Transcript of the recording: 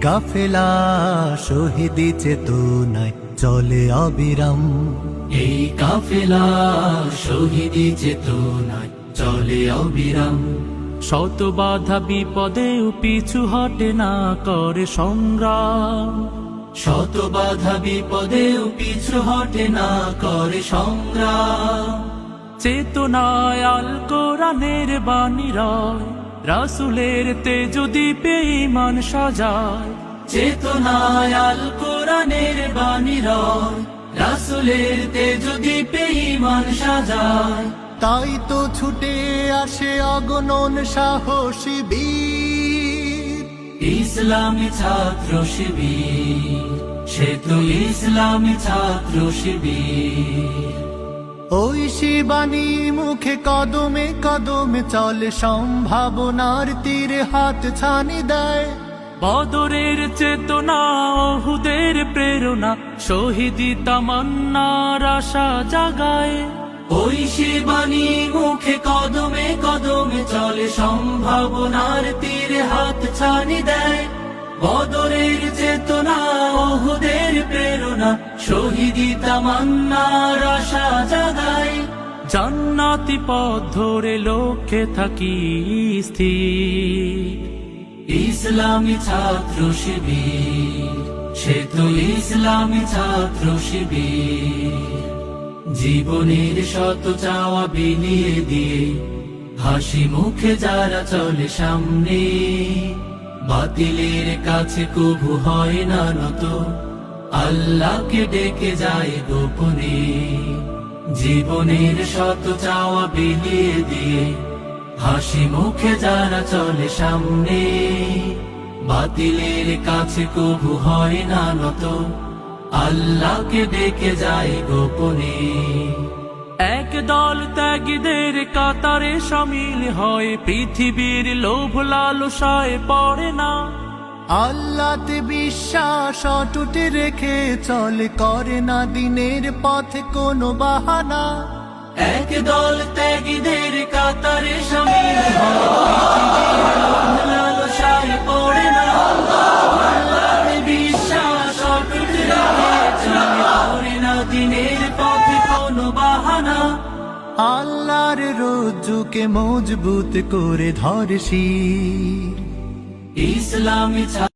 কাফেলা শহীদি চেতনায় চলে অবিরাম। এই কাফেলা শহীদি চেতনায় চলে অবিরাম। শত বাধা বিপদেও পিছু হটে না করে সংগ্রাম। শত বাধা বিপদেও পিছু হটে না করে সংগ্রাম। চেতনায় আল কোরআনের বাণী রয়, রাসূলের তেজ দীপে ঈমান সাজায়। চেতনায় আল কোরআনের বাণী রয়, রাসূলের তেজ দীপে ঈমান সাজায়। তাই তো ছুটে আসে অগণন সাহসী বীর, ইসলামী ছাত্র শিবির। সে তো ইসলামী ছাত্র শিবির। ওই শিবানী মুখে কদমে কদমে চলে, সম্ভাবনার তীরে হাত ছানি দেয়। বদরের চেতনা, ওহুদের প্রেরণা, শহীদি তামান্নার আশা জাগায়। ওই শিবানী মুখে কদমে কদমে চলে, সম্ভাবনার তীরে হাত ছানি দেয়। বদরের চেতনা, ওহুদের প্রেরণা, শহীদি তামান্নার আশা জাগায়। জান্নাতি পথ ধরে লক্ষ্যে থাকি স্থির, ইসলামী ছাত্র শিবির। সে তো ইসলামী ছাত্র শিবির। জীবনের শত চাওয়া বিলিয়ে দিয়ে হাসি মুখে যারা চলে সামনে, বাতিলের কাছে কভু হয় না নত, আল্লাহকে ডেকে যায় গোপনে। জীবনের শত চাওয়া বিলিয়ে দিয়ে হাসি মুখে যারা চলে সামনে, বাতিলের কাছে কভু হয় না নত, আল্লাহকে ডেকে যায় গোপনে। এক দল ত্যাগীদের কাতারে শামিল হয়, পৃথিবীর লোভ লালসায় পড়ে না। আল্লাহতে বিশ্বাস অটুট রেখে চলে, করে না দিনের পথে কোনো বাহানা। এক দল ত্যাগীদের কাতারে শামিল হয়, পৃথিবীর লোভ লালসায় পড়ে না। আল্লাহতে বিশ্বাস অটুট রেখে চলে, করে না দিনের পথে কোনো বাহানা। আল্লাহর রজ্জুকে মজবুত করে ধরে শির, ইসলামী